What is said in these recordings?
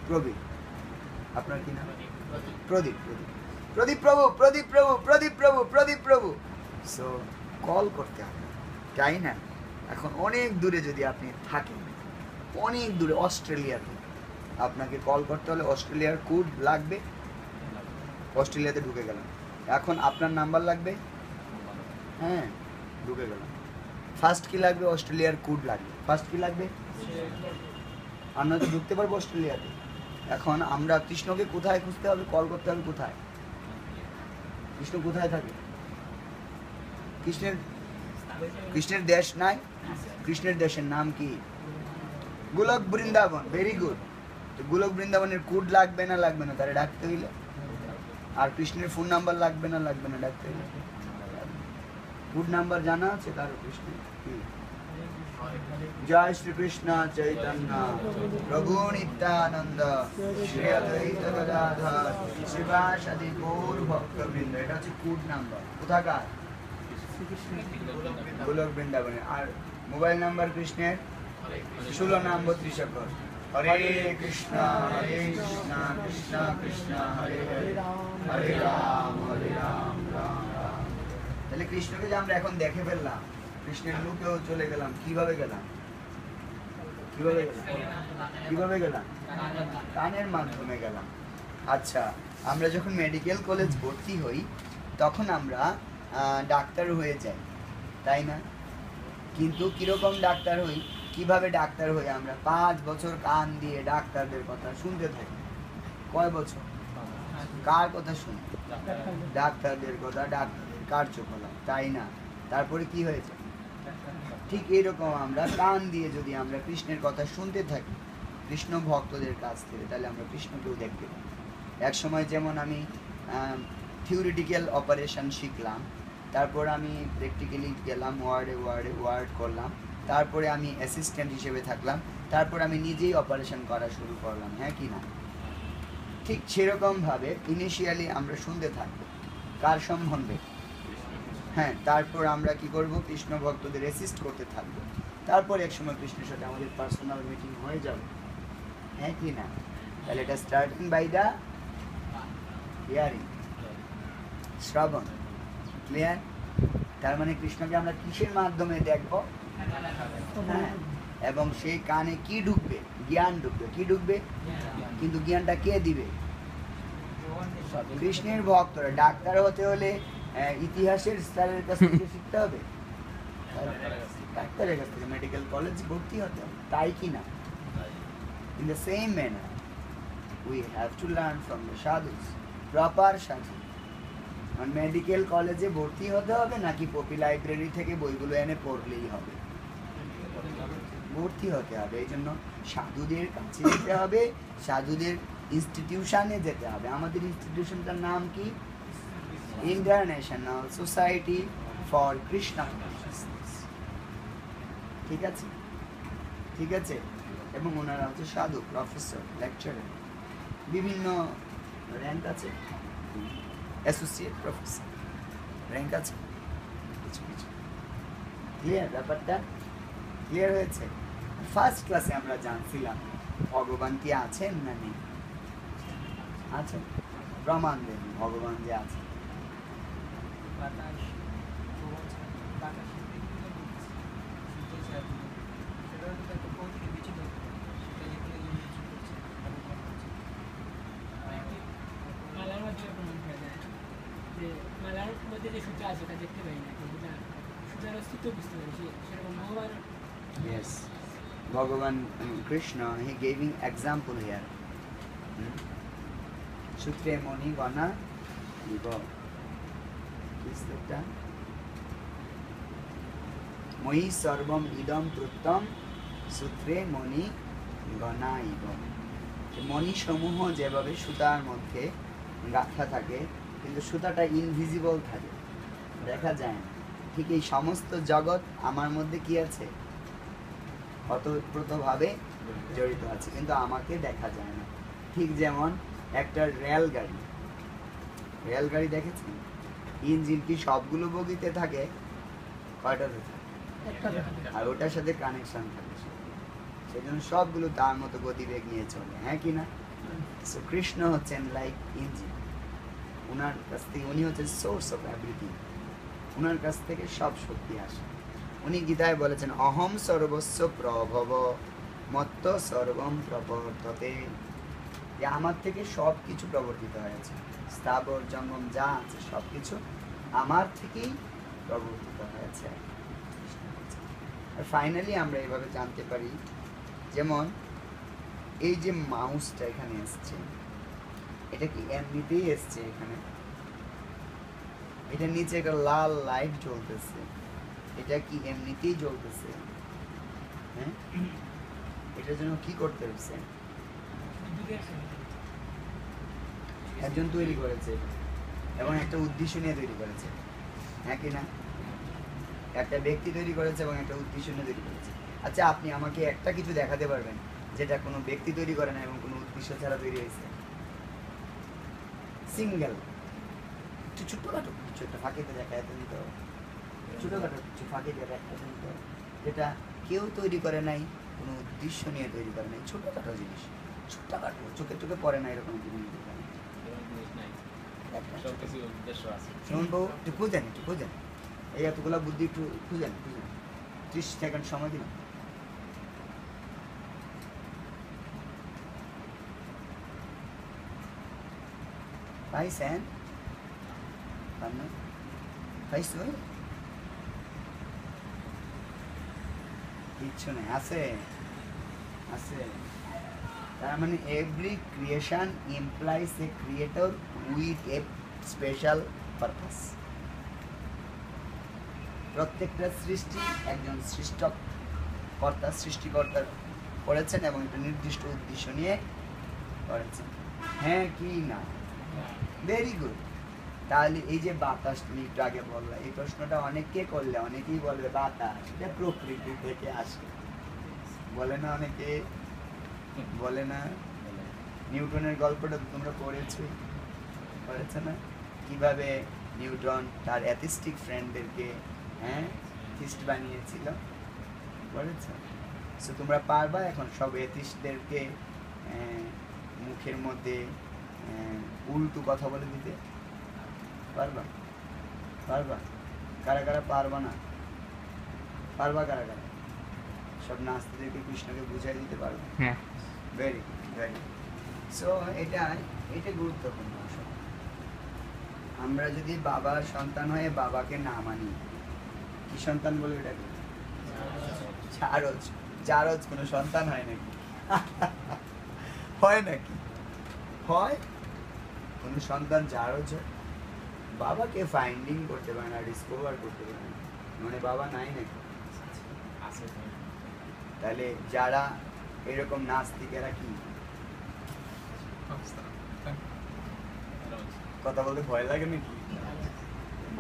প্রবীর। আপনার কি নাম? প্রদীপ। প্রদীপ প্রদীপ প্রভু, প্রদীপ প্রভু, প্রদীপ প্রভু, প্রদীপ প্রভু। সো কল করতে হবে, তাই না? এখন অনেক দূরে যদি আপনি থাকেন, অনেক দূরে অস্ট্রেলিয়াতে, আপনাকে কল করতে হলে অস্ট্রেলিয়ার কোড লাগবে। অস্ট্রেলিয়াতে ঢুকে গেলাম, এখন আপনার নাম্বার লাগবে। হ্যাঁ, ঢুকে গেলাম। ফার্স্ট কি লাগবে? অস্ট্রেলিয়ার কোড লাগবে। ফার্স্ট কি লাগবে? আমরা তো ঢুকতে পারবো অস্ট্রেলিয়াতে। এখন আমরা কৃষ্ণকে কোথায় খুঁজতে হবে? কল করতে হবে কোথায়? কৃষ্ণ কোথায় থাকে? কৃষ্ণের দেশ নাই? কৃষ্ণের দেশের নাম কি? গোলক বৃন্দাবন। Very good. তো গোলক বৃন্দাবনের কোড লাগবে না লাগবে না তারা ডাকতে হইলে? আর কৃষ্ণের ফোন নাম্বার লাগবে না লাগবে না ডাকতে হইলে? কোড নাম্বার জানা আছে কারো কৃষ্ণের? কি? জয় শ্রীকৃষ্ণ চৈতন্য প্রভু নিত্যানন্দ শ্রী অদ্বৈত গদাধর শ্রীবাসাদি গৌর ভক্তবৃন্দ। এটা হচ্ছে কোড নাম্বার। কোথাকার? গোলক বৃন্দাবনে। আর মোবাইল নাম্বার কৃষ্ণের 16 নাম 32 অক্ষর। হরে কৃষ্ণ কৃষ্ণ কৃষ্ণ হরে হরে, হরে রাম রাম রাম। তাহলে কৃষ্ণকে যে আমরা এখন দেখে ফেললাম, কৃষ্ণের লুকেও চলে গেলাম, কিভাবে গেলাম? কিভাবে গেলাম? কানের মাধ্যমে গেলাম। আচ্ছা, আমরা যখন মেডিকেল কলেজ ভর্তি হই তখন আমরা ডাক্তার হয়ে যাই, তাই না? কিন্তু কিরকম ডাক্তার হই? কিভাবে ডাক্তার হই? আমরা 5 বছর কান দিয়ে ডাক্তারদের কথা শুনতে থাকি। কয় বছর? কার কথা শুনি? ডাক্তারদের কথা, ডাক্তারদের কার্যকলাপ, তাই না? তারপরে কি হয়েছে? ঠিক এইরকম আমরা কান দিয়ে যদি আমরা কৃষ্ণের কথা শুনতে থাকি কৃষ্ণ ভক্তদের কাছ থেকে, তাহলে আমরা কৃষ্ণকেও দেখতে পাই। এক সময় যেমন আমি থিওরিটিক্যাল অপারেশন শিখলাম, তারপর আমি প্র্যাকটিক্যালি গেলাম, ওয়ার্ড করলাম, তারপরে আমি অ্যাসিস্ট্যান্ট হিসেবে থাকলাম, তারপর আমি নিজেই অপারেশন করা শুরু করলাম, হ্যাঁ কি না? ঠিক সেরকমভাবে ইনিশিয়ালি আমরা শুনতে থাকবো কার সম্বন্ধে? হ্যাঁ, তারপর আমরা কি করব? কৃষ্ণ ভক্তদের অ্যাসিস্ট করতে থাকবো। তারপর এক সময় কৃষ্ণের সাথে আমাদের পার্সোনাল মিটিং হয়ে যাবে, হ্যাঁ কি না? তাহলে এটা স্টার্টিং বাই দ্য হিয়ারিং, শ্রবণ। ক্লিয়ার? তার মানে কৃষ্ণকে আমরা কিসের মাধ্যমে দেখবো? হ্যাঁ, এবং সেই কানে কি ঢুকবে? জ্ঞান ঢুকবে। কি ঢুকবে? কিন্তু জ্ঞানটা কে দিবে? কৃষ্ণের ভক্তরা। ডাক্তার হতে হলে ইতিহাসের স্যারের কাছ থেকে শিখতে হবে, ডাক্তারের কাছ থেকে মেডিকেল কলেজ ভর্তি হতে হবে, তাই কি না? In the same manner we have to learn from the sadhus, proper সাধু। মানে মেডিকেল কলেজে ভর্তি হতে হবে নাকি পপি লাইব্রেরি থেকে বইগুলো এনে পড়লেই হবে? ভর্তি হতে হবে। এই জন্য সাধুদের কাছে যেতে হবে, সাধুদের ইনস্টিটিউশনে যেতে হবে। আমাদের ইনস্টিটিউশনটার নাম কি? International society for Krishna consciousness. ঠিক আছে? ঠিক আছে? এবং ওনারা হচ্ছে সাধু, প্রফেসর, লেকচারার, বিভিন্ন র্যাঙ্ক আছে, অ্যাসোসিয়েট প্রফেসর র্যাঙ্ক আছে, কিছু কিছু। ক্লিয়ার? ব্যাপারটা ক্লিয়ার হয়েছে? ফার্স্ট ক্লাসে আমরা জানছিলাম ভগবান কি আছেন না নেই? আছেন। প্রমাণ দেন ভগবান যে আছে। Yes, Bhagavan Krishna, he giving example here. Sutre moni gana iva. Is that? Moi sarvam idam pruttam sutre moni gana iva. মণি সমূহ যেভাবে সুতার মধ্যে গাঁথা থাকে কিন্তু সুতাটা ইনভিজিবল থাকে, দেখা যায় না, ঠিক এই সমস্ত জগৎ আমার মধ্যে কি আছে? অতপ্রতভাবে জড়িত আছে, কিন্তু আমাকে দেখা যায় না। ঠিক যেমন একটা রেলগাড়ি দেখেছেন? ইঞ্জিন কি সবগুলো বগিতে থাকে? কয়টাতে থাকে? আর ওটার সাথে কানেকশন থাকে, সেই জন্য সবগুলো তার মতো গতিবেগ নিয়ে চলে, হ্যাঁ কি না? সো কৃষ্ণ হচ্ছেন লাইক ইঞ্জিন, ওনার কাছ থেকে উনি হচ্ছেন সোর্স অফ এভরিথিং, ওনার কাছ থেকে সব শক্তি আসে। উনি গীতায় বলেছেন অহম সর্বস্ব প্রভব মত্ত সর্বম প্রবর্ততে, যে আমার থেকে সব কিছু প্রবর্তিত হয়েছে, স্থাবর জঙ্গম যা আছে সব কিছু আমার থেকেই প্রবর্তিত হয়েছে। আর ফাইনালি আমরা এভাবে জানতে পারি, যেমন এই যে মাউসটা এখানে এসছে, এটা কি এমনিতেই এসছে এখানে? এটা নিচে একটা লাল লাইট জ্বলতেছে, এটা কি এমনিতেই জ্বলতেছে? হ্যাঁ, এটার জন্য কি করতে হচ্ছে? একজন তৈরি করেছে এবং একটা উদ্দেশ্য নিয়ে তৈরি করেছে, হ্যাঁ কি না? একটা ব্যক্তি তৈরি করেছে এবং একটা উদ্দেশ্য নিয়ে তৈরি করেছে। আচ্ছা, আপনি আমাকে একটা কিছু দেখাতে পারবেন যেটা কোনো ব্যক্তি তৈরি করে না এবং কোনো উদ্দেশ্য ছাড়া তৈরি হয়েছে? সিঙ্গেল একটু ছোট্টখাটো কিছু একটা ফাঁকিতে দেখা যেতে দিতে হবে, ছোটখাটো কিছু ফাঁকিতে দেখা যেতে দিতে হবে, যেটা কেউ তৈরি করে নাই, কোনো উদ্দেশ্য নিয়ে তৈরি করে নাই, ছোটখাটো জিনিস, ছোটখাটো চোখে চোখে পড়ে না এরকম জিনিস। শুনুন বাবু, একটু খুঁজেন, একটু খুঁজেন, এই এতগুলো বুদ্ধি একটু খুঁজেন, 30 সেকেন্ড সময় দিন। পাইছেন? পাইছো? কিচ্ছু নেই, আছে আছে। তার মানে every creation implies A creator with a special purpose. প্রত্যেকটা সৃষ্টি একজন সৃষ্টিকর্তা করেছেন এবং একটা নির্দিষ্ট উদ্দেশ্য নিয়ে করেছেন, হ্যাঁ কি না? Very good. তাহলে এই যে বাতাস তুমি একটু আগে বললে, এই প্রশ্নটা অনেকে করলে, অনেকেই বলবে বাতাস এটা প্রকৃতি থেকে আসে, বলে না অনেকে? বলে না? নিউটনের গল্পটা তো তোমরা পড়েছো না, কিভাবে নিউটন তার অ্যাথিস্টিক ফ্রেন্ডদেরকে থিস্ট বানিয়েছিল, পড়েছ? সো তোমরা পারবা এখন সব অ্যাথিস্টদেরকে মুখের মধ্যে উল্টো কথা বলে দিতে? পারবা? পারবা? কারা কারা পারবা না? পারবা কারা কারা? সব নাস্তিকদেরকে কৃষ্ণকে বুঝাই দিতে পারবে? হ্যাঁ। Very very. সো এটা গুরুত্বপূর্ণ। আমরা যদি বাবার সন্তান হয়ে বাবাকে না মানি, কি সন্তান বলে এটাকে? জারজ কোনো সন্তান হয় নাকি? হয় নাকি? হয় কোনো সন্তান জারজ হয়? বাবাকে ফাইন্ডিং করতে পারে না, ডিসকভার করতে পারে না, মানে বাবা নাই নাকি? তাহলে যারা এরকম নাস্তিকেরা কি কথা বলতে ভয় লাগে নাকি?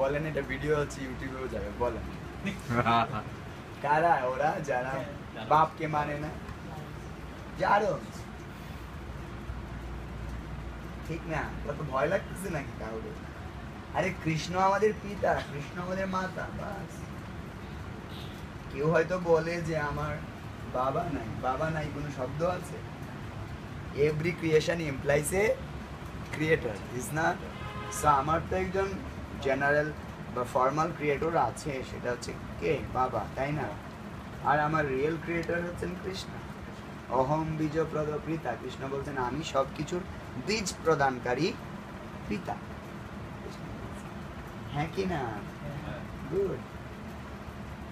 বলেন, এটা ভিডিও আছে, ইউটিউবেও যাবে, বলেন কারা ওরা যারা বাপকে মানে না? জারজ, ঠিক না? ওরা তো ভয় লাগতেছে নাকি কাউকে? আরে কৃষ্ণ আমাদের পিতা, কৃষ্ণ আমাদের মাতা, বাস। কেউ হয়তো বলে যে আমার বাবা নাই কোনো শব্দ আছে? Every creation implies A creator, is not? So আমার তো একজন জেনারেল বা ফর্মাল ক্রিয়েটর আছে, সেটা হচ্ছে কে? বাবা, তাই না? আর আমার রিয়েল ক্রিয়েটর হচ্ছেন কৃষ্ণ। অহম বীজ প্রদ পিতা, কৃষ্ণ বলছেন আমি সব কিছুর বীজ প্রদানকারী পিতা, হ্যাঁ কি না? গুড,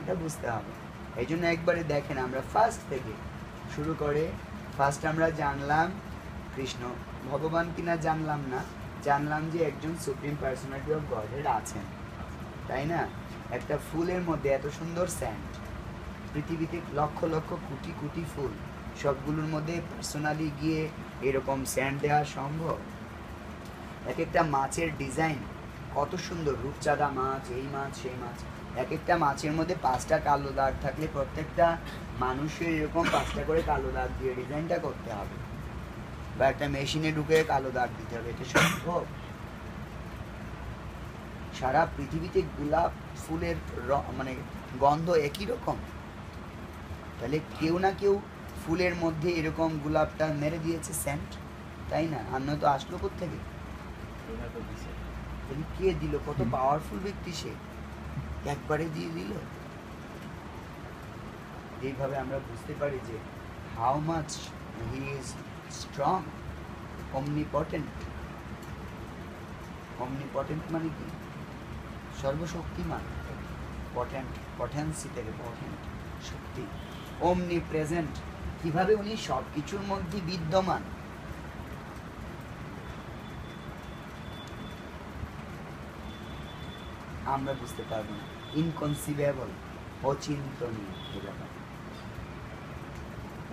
এটা বুঝতে হবে। এই জন্য একবারে দেখেন, আমরা ফার্স্ট থেকে শুরু করে ফার্স্ট আমরা জানলাম কৃষ্ণ ভগবান কিনা জানলাম না, জানলাম যে একজন সুপ্রিম পার্সোনালিটি অফ গডহেড আছেন, তাই না? একটা ফুলের মধ্যে এত সুন্দর স্যান্ড, পৃথিবীতে লক্ষ লক্ষ কোটি কোটি ফুল, সবগুলোর মধ্যে পার্সোনালি গিয়ে এরকম স্যান্ড দেওয়া সম্ভব? এক একটা মাছের ডিজাইন কত সুন্দর, রূপচাঁদা মাছ, এই মাছ সেই মাছ, এক একটা মাছের মধ্যে 5টা কালো দাগ থাকলে প্রত্যেকটা মানুষের এরকম 5টা করে কালো দাগ দিয়ে ডিজাইনটা করতে হবে, বা একটা মেশিনে ঢুকে কালো দাগ দিতে হবে, এটা সম্ভব? সারা পৃথিবীতে গোলাপ ফুলের মানে গন্ধ একই রকম, তাহলে কেউ না কেউ ফুলের মধ্যে এরকম গোলাপটা মেরে দিয়েছে সেন্ট, তাই না? আর নয়তো আসলো কোত্থেকে? কে দিল? কত পাওয়ারফুল ব্যক্তি সে, একবারে দিয়ে দিল। এইভাবে আমরা বুঝতে পারি যে how much he is strong, omnipotent. Omnipotent মানে কি? সর্বশক্তিমান। পটেন্ট, পটেন্সি থেকে পটেন্ট, শক্তি। অমনি প্রেজেন্ট, কিভাবে উনি সব কিছুর মধ্যে বিদ্যমান। আমরা বুঝতে পারবো না। ইনকনসিভেবল, অচিন্তনীয় এই ব্যাপার।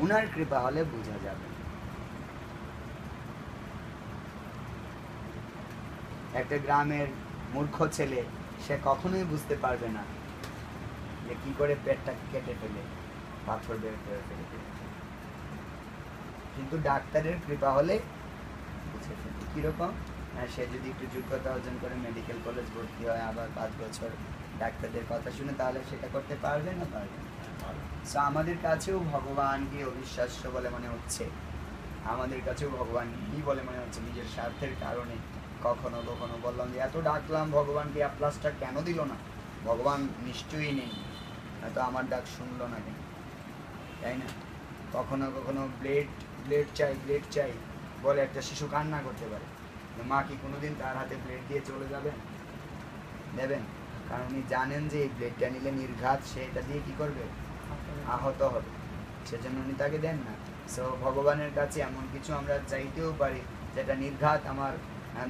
উনার কৃপা হলে বোঝা যাবে। একটা গ্রামের মূর্খ ছেলে, সে কখনোই বুঝতে পারবে না যে কি করে পেটটা কেটে ফেলে, পাথর বের করে ফেলে। কিন্তু ডাক্তারের কৃপা হলে বুঝে ফেলে। কিরকম? সে যদি একটু যোগ্যতা অর্জন করে মেডিকেল কলেজ ভর্তি হয়, আবার 5 বছর ডাক্তারদের কথা শুনে, তাহলে সেটা করতে পারবে না? পারবে না। সো আমাদের কাছেও ভগবানকে অবিশ্বাস্য বলে মনে হচ্ছে, আমাদের কাছেও ভগবান কি বলে মনে হচ্ছে, নিজের স্বার্থের কারণে কখনো কখনো বললাম যে এত ডাকলাম ভগবানকে, অ্যাপ্লাসটা কেন দিল না? ভগবান নিশ্চয়ই নেই, হয়তো আমার ডাক শুনলো না কেন, তাই না? কখনো কখনো ব্লেড চাই বলে একটা শিশু কান্না করতে পারে, মা কি কোনোদিন তার হাতে ব্লেড দিয়ে চলে যাবেন? দেবেন? কারণ উনি জানেন যে এই ব্লেডটা নিলে নির্ঘাত, সে এটা দিয়ে কি করবে? আহত হবে। সেজন্য উনি তাকে দেন না। সো ভগবানের কাছে এমন কিছু আমরা চাইতেও পারি যেটা নির্ঘাত আমার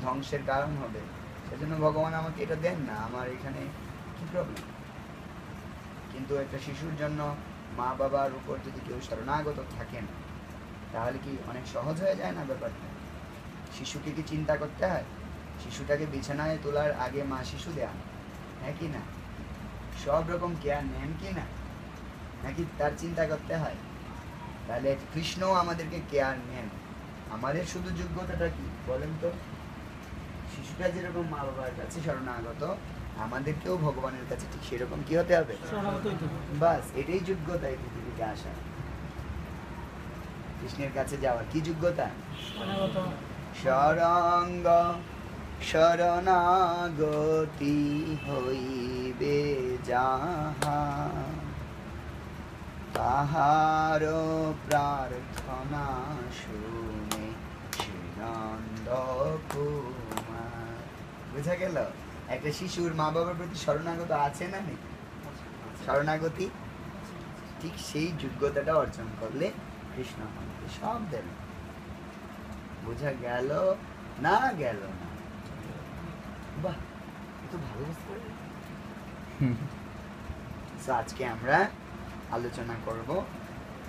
ধ্বংসের কারণ হবে, সেজন্য ভগবান আমাকে এটা দেন না। আমার এখানে কি প্রবলেম? কিন্তু একটা শিশুর জন্য মা বাবার উপর যদি কেউ শরণাগত থাকেন, তাহলে কি অনেক সহজ হয়ে যায় না ব্যাপারটা? শিশুকে কি চিন্তা করতে হয়? শিশুটাকে বিছানায় তোলার আগে মা শিশু দেন, হ্যাঁ কি না? সব রকম কেয়ার নেন কি না? নাকি তার চিন্তা করতে হয়? তাহলে কৃষ্ণও আমাদেরকে কেয়ার নেন। আমাদের শুধু যোগ্যতাটা কি বলেন তো? শিশুটা যেরকম মা বাবার কাছে শরণাগত, আমাদেরকেও ভগবানের কাছে ঠিক সেরকম কি হতে হবে? বাস, এটাই যোগ্যতা এই পৃথিবীতে আসা, কৃষ্ণের কাছে যাওয়ার। কি যোগ্যতা? শরঙ্গ শরণাগতি হইবে যাহা, তাহার প্রার্থনা শুনে শ্রীনন্দ কুমার। বুঝা গেল? একটা শিশুর মা বাবার প্রতি শরণাগত আছে না নেই? শরণাগতি, ঠিক সেই যোগ্যতাটা অর্জন করলে কৃষ্ণ আমাকে সব দেবে। বোঝা গেল না? গেল না? বাহ, এত ভালো বুঝতে পারলে। আজকে আমরা আলোচনা করব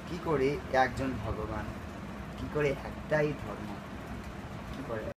কি করে একজন ভগবান, কি করে একটাই ধর্ম, কি করে